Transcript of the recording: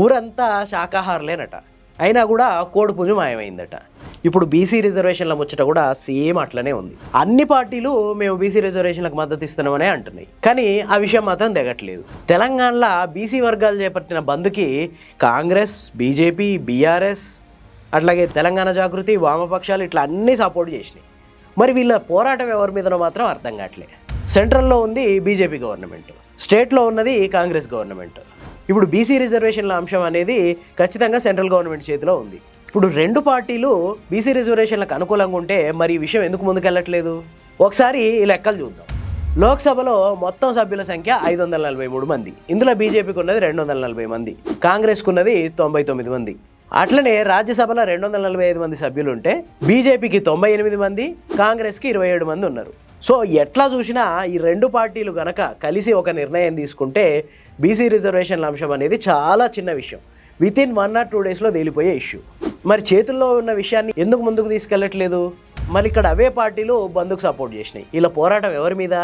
ఊరంతా శాకాహారులేనట, అయినా కూడా కోడిపుంజు మాయమైందట. ఇప్పుడు బీసీ రిజర్వేషన్ల ముచ్చట కూడా సేమ్ అట్లనే ఉంది. అన్ని పార్టీలు మేము బీసీ రిజర్వేషన్లకు మద్దతు ఇస్తున్నామనే అంటున్నాయి, కానీ ఆ విషయం మాత్రం దిగట్లేదు. తెలంగాణలో బీసీ వర్గాలు చేపట్టిన బంద్కి కాంగ్రెస్, బీజేపీ, బీఆర్ఎస్, అట్లాగే తెలంగాణ జాగృతి, వామపక్షాలు ఇట్లా అన్నీ సపోర్ట్ చేసినాయి. మరి వీళ్ళ పోరాటం ఎవరి మీదనో మాత్రం అర్థం కావట్లే. సెంట్రల్లో ఉంది బీజేపీ గవర్నమెంట్, స్టేట్లో ఉన్నది కాంగ్రెస్ గవర్నమెంట్. ఇప్పుడు బీసీ రిజర్వేషన్ల అంశం అనేది ఖచ్చితంగా సెంట్రల్ గవర్నమెంట్ చేతిలో ఉంది. ఇప్పుడు రెండు పార్టీలు బీసీ రిజర్వేషన్లకు అనుకూలంగా ఉంటే మరి ఈ విషయం ఎందుకు ముందుకెళ్ళట్లేదు? ఒకసారి ఈ లెక్కలు చూద్దాం. లోక్సభలో మొత్తం సభ్యుల సంఖ్య 543 మంది. ఇందులో బీజేపీకి ఉన్నది 240 మంది, కాంగ్రెస్కు ఉన్నది 99 మంది. అట్లనే రాజ్యసభలో 245 మంది సభ్యులు ఉంటే బీజేపీకి 98 మంది, కాంగ్రెస్కి 27 మంది ఉన్నారు. సో ఎట్లా చూసినా ఈ రెండు పార్టీలు గనక కలిసి ఒక నిర్ణయం తీసుకుంటే బీసీ రిజర్వేషన్ల అంశం అనేది చాలా చిన్న విషయం, వితిన్ 1 or 2 డేస్లో తేలిపోయే ఇష్యూ. మరి చేతుల్లో ఉన్న విషయాన్ని ఎందుకు ముందుకు తీసుకెళ్ళట్లేదు? మరి ఇక్కడ అవే పార్టీలు బంద్కు సపోర్ట్ చేసినాయి. ఇలా పోరాటం ఎవరి మీద?